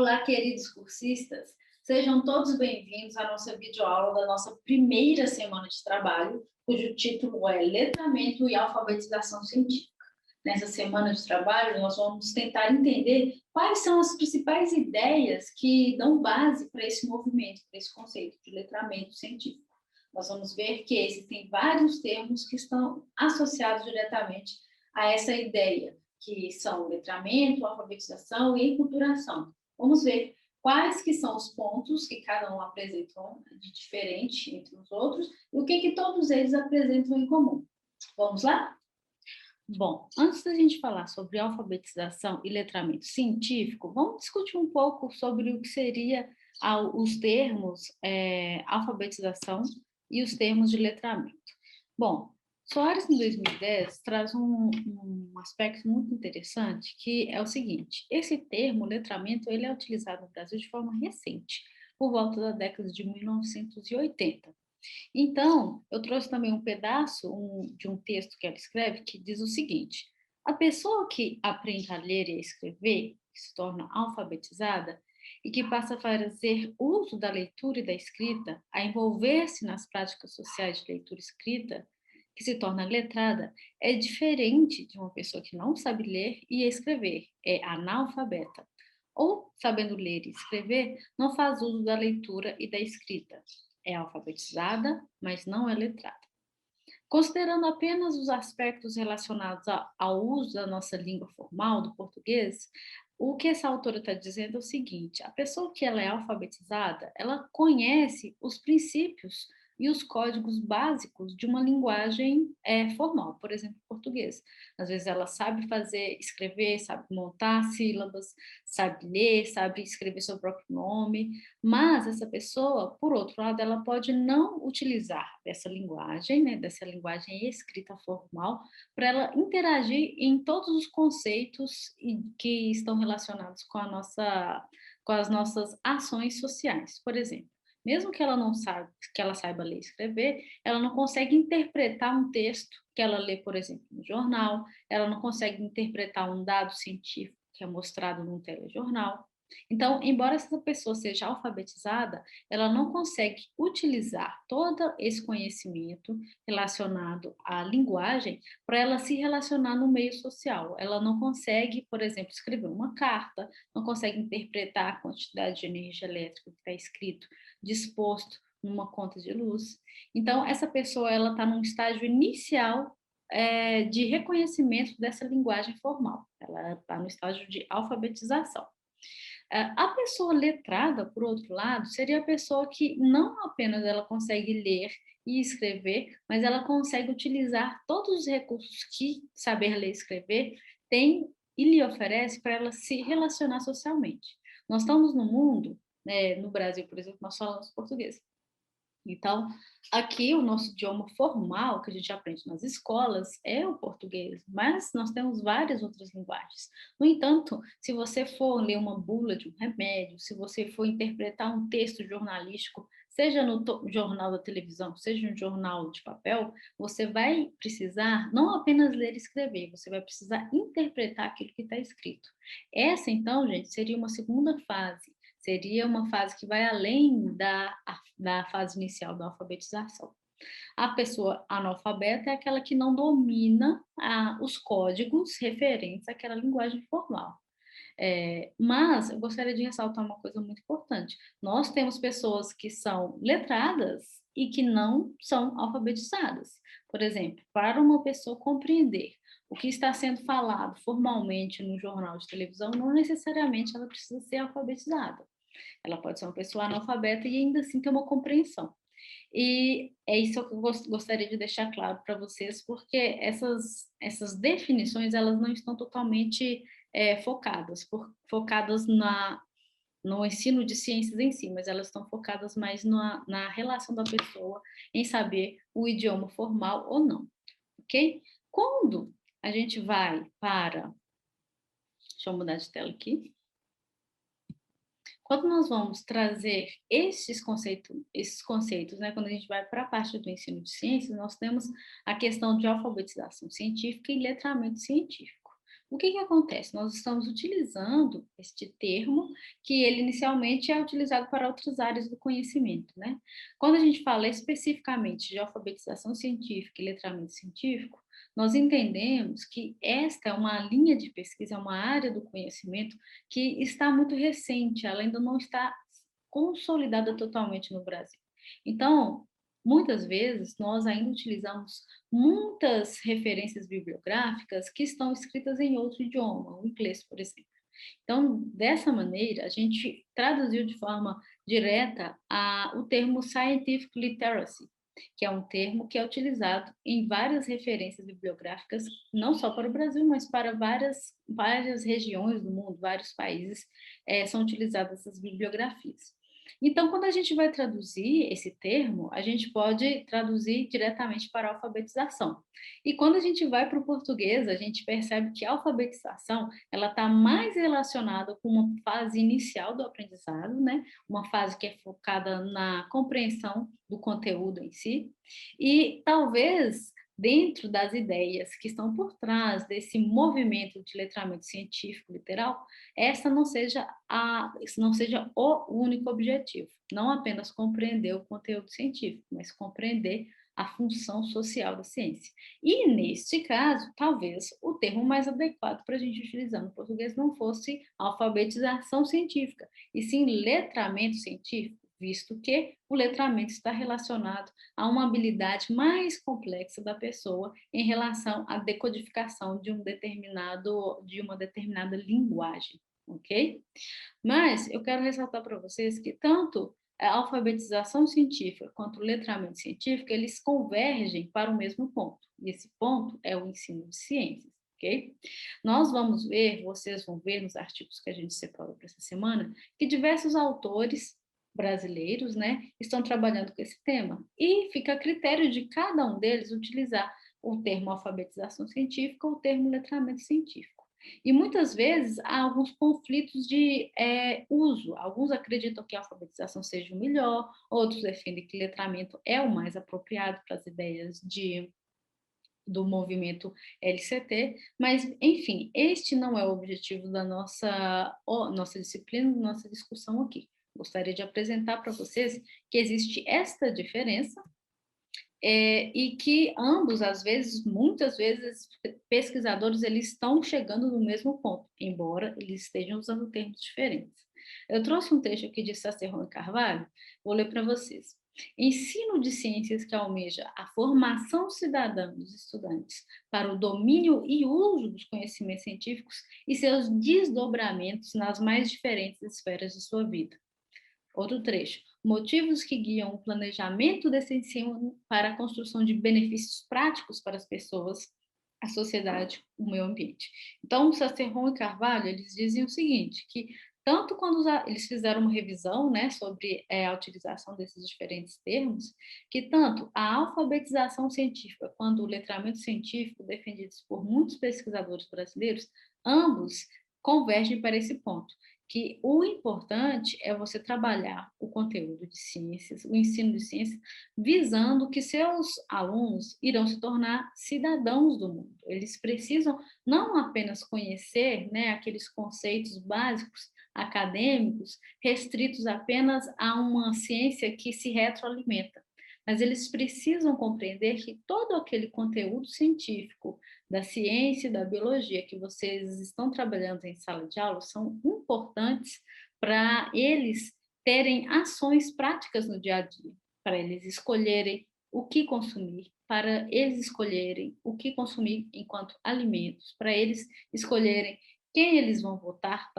Olá, queridos cursistas. Sejam todos bem-vindos à nossa videoaula da nossa primeira semana de trabalho, cujo título é Letramento e Alfabetização Científica. Nessa semana de trabalho, nós vamos tentar entender quais são as principais ideias que dão base para esse movimento, para esse conceito de letramento científico. Nós vamos ver que existem vários termos que estão associados diretamente a essa ideia, que são letramento, alfabetização e enculturação. Vamos ver quais que são os pontos que cada um apresenta de diferente entre os outros e o que todos eles apresentam em comum. Vamos lá? Bom, antes da gente falar sobre alfabetização e letramento científico, vamos discutir um pouco sobre o que seria os termos alfabetização e os termos de letramento. Bom, Soares, em 2010, traz um aspecto muito interessante, que é o seguinte: esse termo, letramento, ele é utilizado no Brasil de forma recente, por volta da década de 1980. Então, eu trouxe também um pedaço de um texto que ela escreve, que diz o seguinte: a pessoa que aprende a ler e a escrever, que se torna alfabetizada, e que passa a fazer uso da leitura e da escrita, a envolver-se nas práticas sociais de leitura e escrita, que se torna letrada, é diferente de uma pessoa que não sabe ler e escrever, é analfabeta. Ou, sabendo ler e escrever, não faz uso da leitura e da escrita. É alfabetizada, mas não é letrada. Considerando apenas os aspectos relacionados ao uso da nossa língua formal, do português, o que essa autora está dizendo é o seguinte: a pessoa que ela é alfabetizada, ela conhece os princípios e os códigos básicos de uma linguagem formal, por exemplo, português. Às vezes ela sabe escrever, sabe montar sílabas, sabe ler, sabe escrever seu próprio nome, mas essa pessoa, por outro lado, ela pode não utilizar dessa linguagem, né, dessa linguagem escrita formal, para ela interagir em todos os conceitos que estão relacionados com as nossas ações sociais. Por exemplo, mesmo que ela não saiba, que ela saiba ler e escrever, ela não consegue interpretar um texto que ela lê, por exemplo, no jornal, ela não consegue interpretar um dado científico que é mostrado num telejornal. Então, embora essa pessoa seja alfabetizada, ela não consegue utilizar todo esse conhecimento relacionado à linguagem para ela se relacionar no meio social. Ela não consegue, por exemplo, escrever uma carta, não consegue interpretar a quantidade de energia elétrica que está escrito, disposto numa conta de luz. Então, essa pessoa ela está num estágio inicial de reconhecimento dessa linguagem formal. Ela está no estágio de alfabetização. A pessoa letrada, por outro lado, seria a pessoa que não apenas ela consegue ler e escrever, mas ela consegue utilizar todos os recursos que saber ler e escrever tem e lhe oferece para ela se relacionar socialmente. Nós estamos no mundo, né, no Brasil, por exemplo, nós falamos português. Então, aqui o nosso idioma formal, que a gente aprende nas escolas, é o português, mas nós temos várias outras linguagens. No entanto, se você for ler uma bula de um remédio, se você for interpretar um texto jornalístico, seja no jornal da televisão, seja no jornal de papel, você vai precisar não apenas ler e escrever, você vai precisar interpretar aquilo que está escrito. Essa, então, gente, seria uma segunda fase. Seria uma fase que vai além da fase inicial da alfabetização. A pessoa analfabeta é aquela que não domina os códigos referentes àquela linguagem formal. Mas eu gostaria de ressaltar uma coisa muito importante. Nós temos pessoas que são letradas e que não são alfabetizadas. Por exemplo, para uma pessoa compreender o que está sendo falado formalmente no jornal de televisão, não necessariamente ela precisa ser alfabetizada. Ela pode ser uma pessoa analfabeta e ainda assim ter uma compreensão. E é isso que eu gostaria de deixar claro para vocês, porque essas definições elas não estão totalmente focadas no ensino de ciências em si, mas elas estão focadas mais na relação da pessoa em saber o idioma formal ou não, ok? Quando a gente vai para... Deixa eu mudar de tela aqui. Quando nós vamos trazer esses conceitos, né, quando a gente vai para a parte do ensino de ciências, nós temos a questão de alfabetização científica e letramento científico. O que que acontece? Nós estamos utilizando este termo, que ele inicialmente é utilizado para outras áreas do conhecimento, né? Quando a gente fala especificamente de alfabetização científica e letramento científico, nós entendemos que esta é uma linha de pesquisa, é uma área do conhecimento que está muito recente, ela ainda não está consolidada totalmente no Brasil. Então, muitas vezes, nós ainda utilizamos muitas referências bibliográficas que estão escritas em outro idioma, o inglês, por exemplo. Então, dessa maneira, a gente traduziu de forma direta o termo scientific literacy, que é um termo que é utilizado em várias referências bibliográficas, não só para o Brasil, mas para várias regiões do mundo, vários países, são utilizadas essas bibliografias. Então, quando a gente vai traduzir esse termo, a gente pode traduzir diretamente para a alfabetização. E quando a gente vai para o português, a gente percebe que a alfabetização ela está mais relacionada com uma fase inicial do aprendizado, né? Uma fase que é focada na compreensão do conteúdo em si, e talvez dentro das ideias que estão por trás desse movimento de letramento científico literal, esse não seja o único objetivo, não apenas compreender o conteúdo científico, mas compreender a função social da ciência. E, neste caso, talvez o termo mais adequado para a gente utilizar no português não fosse alfabetização científica, e sim letramento científico, visto que o letramento está relacionado a uma habilidade mais complexa da pessoa em relação à decodificação de uma determinada linguagem, ok? Mas eu quero ressaltar para vocês que tanto a alfabetização científica quanto o letramento científico, eles convergem para o mesmo ponto. E esse ponto é o ensino de ciências, ok? Nós vamos ver, vocês vão ver nos artigos que a gente separou para essa semana, que diversos autores brasileiros, né, estão trabalhando com esse tema. E fica a critério de cada um deles utilizar o termo alfabetização científica ou o termo letramento científico. E muitas vezes há alguns conflitos de uso. Alguns acreditam que a alfabetização seja o melhor, outros defendem que letramento é o mais apropriado para as ideias do movimento LCT, mas, enfim, este não é o objetivo da nossa disciplina, da nossa discussão aqui. Gostaria de apresentar para vocês que existe esta diferença e que ambos, às vezes, muitas vezes, pesquisadores, eles estão chegando no mesmo ponto, embora eles estejam usando termos diferentes. Eu trouxe um texto aqui de Sacerron e Carvalho, vou ler para vocês. Ensino de ciências que almeja a formação cidadã dos estudantes para o domínio e uso dos conhecimentos científicos e seus desdobramentos nas mais diferentes esferas de sua vida. Outro trecho. Motivos que guiam o planejamento desse ensino para a construção de benefícios práticos para as pessoas, a sociedade, o meio ambiente. Então, Sacerron e Carvalho, eles dizem o seguinte, que tanto quando eles fizeram uma revisão, né, sobre a utilização desses diferentes termos, que tanto a alfabetização científica quanto o letramento científico, defendidos por muitos pesquisadores brasileiros, ambos convergem para esse ponto, que o importante é você trabalhar o conteúdo de ciências, o ensino de ciências, visando que seus alunos irão se tornar cidadãos do mundo. Eles precisam não apenas conhecer, né, aqueles conceitos básicos acadêmicos, restritos apenas a uma ciência que se retroalimenta, mas eles precisam compreender que todo aquele conteúdo científico da ciência e da biologia que vocês estão trabalhando em sala de aula são importantes para eles terem ações práticas no dia a dia, para eles escolherem o que consumir, para eles escolherem o que consumir enquanto alimentos, para eles escolherem quem eles vão votar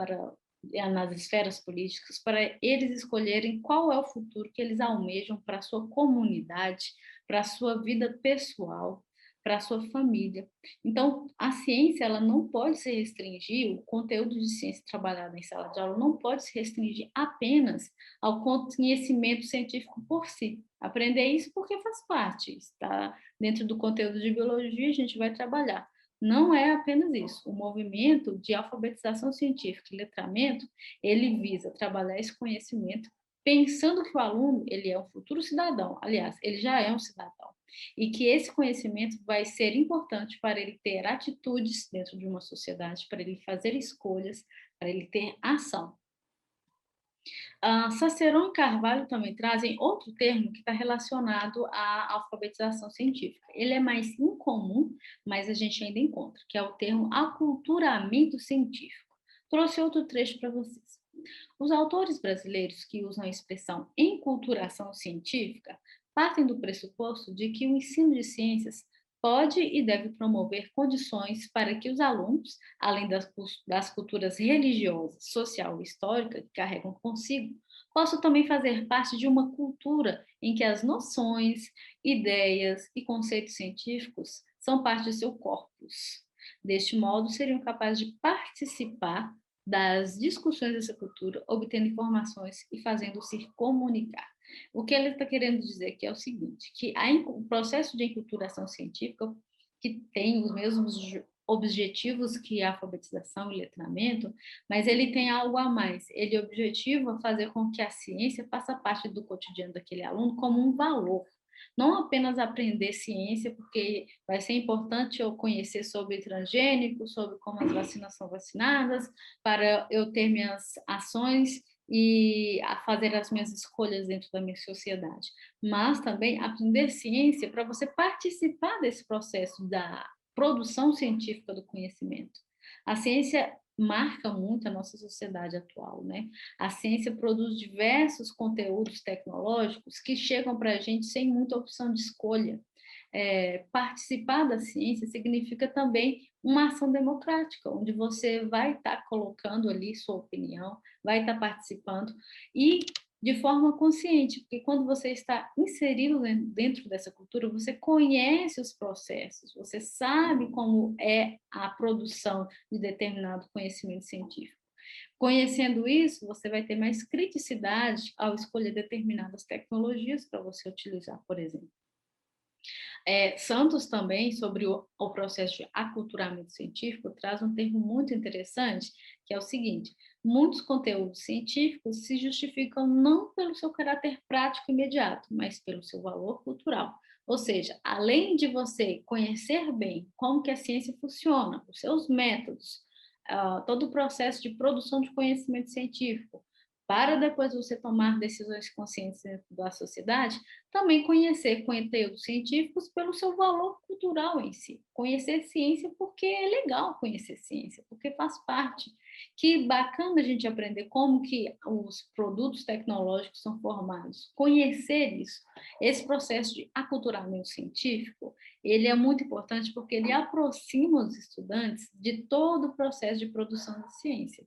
nas esferas políticas, para eles escolherem qual é o futuro que eles almejam para a sua comunidade, para a sua vida pessoal, para a sua família. Então, a ciência ela não pode se restringir, o conteúdo de ciência trabalhado em sala de aula não pode se restringir apenas ao conhecimento científico por si. Aprender isso porque faz parte, está dentro do conteúdo de biologia, a gente vai trabalhar. Não é apenas isso. O movimento de alfabetização científica e letramento, ele visa trabalhar esse conhecimento pensando que o aluno ele é um futuro cidadão, aliás, ele já é um cidadão, e que esse conhecimento vai ser importante para ele ter atitudes dentro de uma sociedade, para ele fazer escolhas, para ele ter ação. Cicerone e Carvalho também trazem outro termo que está relacionado à alfabetização científica. Ele é mais incomum, mas a gente ainda encontra, que é o termo aculturamento científico. Trouxe outro trecho para vocês. Os autores brasileiros que usam a expressão enculturação científica partem do pressuposto de que o ensino de ciências pode e deve promover condições para que os alunos, além das culturas religiosas, social e histórica que carregam consigo, possam também fazer parte de uma cultura em que as noções, ideias e conceitos científicos são parte de seu corpus. Deste modo, seriam capazes de participar das discussões dessa cultura, obtendo informações e fazendo-se comunicar. O que ele está querendo dizer aqui é o seguinte, que o processo de enculturação científica, que tem os mesmos objetivos que a alfabetização e letramento, mas ele tem algo a mais. Ele objetiva fazer com que a ciência faça parte do cotidiano daquele aluno como um valor. Não apenas aprender ciência, porque vai ser importante eu conhecer sobre transgênicos, sobre como as vacinas são vacinadas, para eu ter minhas ações e a fazer as minhas escolhas dentro da minha sociedade, mas também aprender ciência para você participar desse processo da produção científica do conhecimento. A ciência marca muito a nossa sociedade atual, né? A ciência produz diversos conteúdos tecnológicos que chegam para a gente sem muita opção de escolha. Participar da ciência significa também uma ação democrática, onde você vai estar colocando ali sua opinião, vai estar participando e de forma consciente, porque quando você está inserido dentro dessa cultura, você conhece os processos, você sabe como é a produção de determinado conhecimento científico. Conhecendo isso, você vai ter mais criticidade ao escolher determinadas tecnologias para você utilizar, por exemplo. Santos também, sobre o processo de aculturamento científico, traz um termo muito interessante, que é o seguinte: muitos conteúdos científicos se justificam não pelo seu caráter prático imediato, mas pelo seu valor cultural. Ou seja, além de você conhecer bem como que a ciência funciona, os seus métodos, todo o processo de produção de conhecimento científico, para depois você tomar decisões conscientes dentro da sociedade, também conhecer conteúdos científicos pelo seu valor cultural em si. Conhecer ciência porque é legal conhecer ciência, porque faz parte. Que bacana a gente aprender como que os produtos tecnológicos são formados. Conhecer isso, esse processo de aculturamento científico, ele é muito importante porque ele aproxima os estudantes de todo o processo de produção de ciência.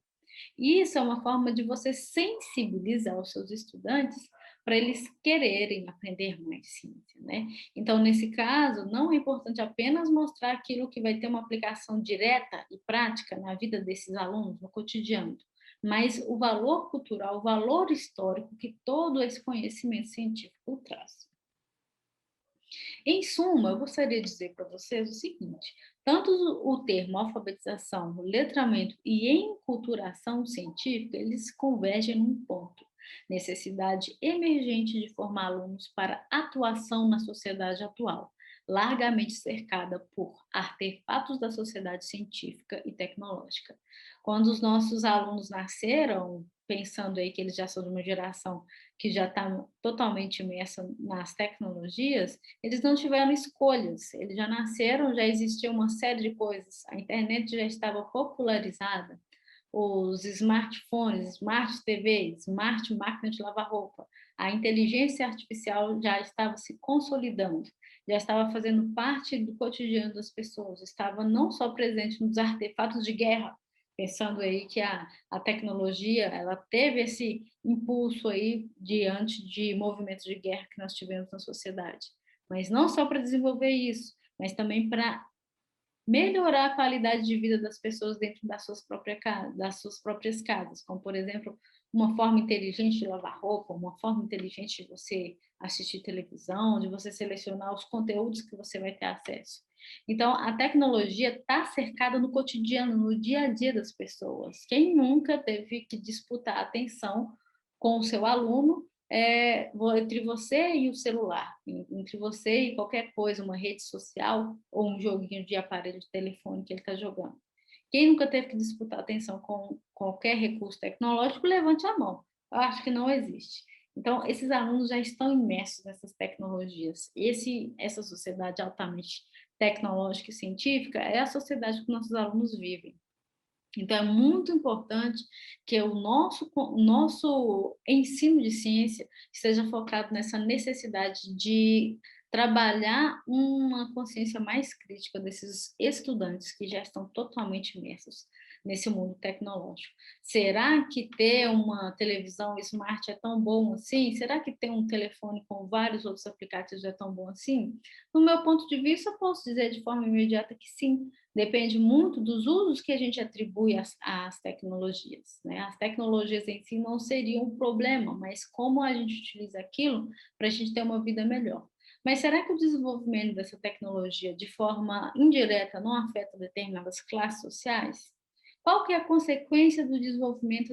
Isso é uma forma de você sensibilizar os seus estudantes para eles quererem aprender mais ciência, né? Então, nesse caso, não é importante apenas mostrar aquilo que vai ter uma aplicação direta e prática na vida desses alunos, no cotidiano, mas o valor cultural, o valor histórico que todo esse conhecimento científico traz. Em suma, eu gostaria de dizer para vocês o seguinte: tanto o termo alfabetização, letramento e enculturação científica, eles convergem num ponto: necessidade emergente de formar alunos para atuação na sociedade atual, largamente cercada por artefatos da sociedade científica e tecnológica. Quando os nossos alunos nasceram, pensando aí que eles já são de uma geração que já está totalmente imersa nas tecnologias, eles não tiveram escolhas, eles já nasceram, já existia uma série de coisas, a internet já estava popularizada, os smartphones, smart TV, smart máquina de lavar roupa, a inteligência artificial já estava se consolidando, já estava fazendo parte do cotidiano das pessoas, estava não só presente nos artefatos de guerra, pensando aí que a tecnologia ela teve esse impulso aí diante de movimentos de guerra que nós tivemos na sociedade, mas não só para desenvolver isso, mas também para melhorar a qualidade de vida das pessoas dentro das suas próprias casas, como, por exemplo, uma forma inteligente de lavar roupa, uma forma inteligente de você assistir televisão, de você selecionar os conteúdos que você vai ter acesso. Então, a tecnologia está cercada no cotidiano, no dia a dia das pessoas. Quem nunca teve que disputar a atenção com o seu aluno, entre você e o celular, entre você e qualquer coisa, uma rede social ou um joguinho de aparelho de telefone que ele está jogando. Quem nunca teve que disputar atenção com qualquer recurso tecnológico, levante a mão. Eu acho que não existe. Então, esses alunos já estão imersos nessas tecnologias. Essa sociedade altamente tecnológica e científica é a sociedade que nossos alunos vivem. Então, é muito importante que o nosso ensino de ciência esteja focado nessa necessidade de trabalhar uma consciência mais crítica desses estudantes que já estão totalmente imersos nesse mundo tecnológico. Será que ter uma televisão smart é tão bom assim? Será que ter um telefone com vários outros aplicativos é tão bom assim? No meu ponto de vista, eu posso dizer de forma imediata que sim. Depende muito dos usos que a gente atribui às tecnologias, né? As tecnologias em si não seriam um problema, mas como a gente utiliza aquilo para a gente ter uma vida melhor. Mas será que o desenvolvimento dessa tecnologia de forma indireta não afeta determinadas classes sociais? Qual que é a consequência do desenvolvimento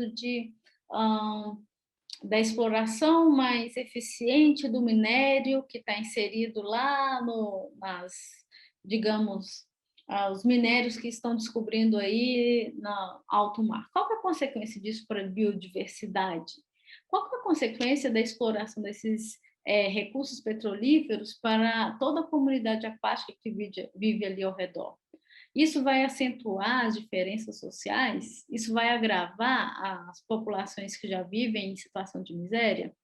da exploração mais eficiente do minério que está inserido lá digamos, os minérios que estão descobrindo aí no alto mar? Qual que é a consequência disso para a biodiversidade? Qual que é a consequência da exploração desses recursos petrolíferos para toda a comunidade aquática que vive ali ao redor? Isso vai acentuar as diferenças sociais? Isso vai agravar as populações que já vivem em situação de miséria?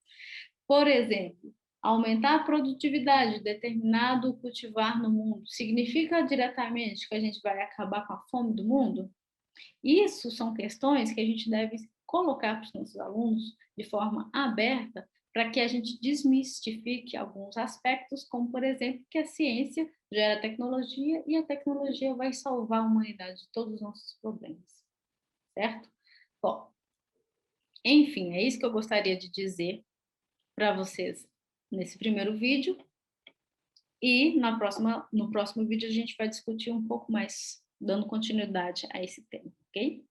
Por exemplo, aumentar a produtividade de determinado cultivar no mundo significa diretamente que a gente vai acabar com a fome do mundo? Isso são questões que a gente deve colocar para os nossos alunos de forma aberta para que a gente desmistifique alguns aspectos, como, por exemplo, que a ciência gera tecnologia e a tecnologia vai salvar a humanidade de todos os nossos problemas, certo? Bom, enfim, é isso que eu gostaria de dizer para vocês nesse primeiro vídeo. E no próximo vídeo a gente vai discutir um pouco mais, dando continuidade a esse tema, ok?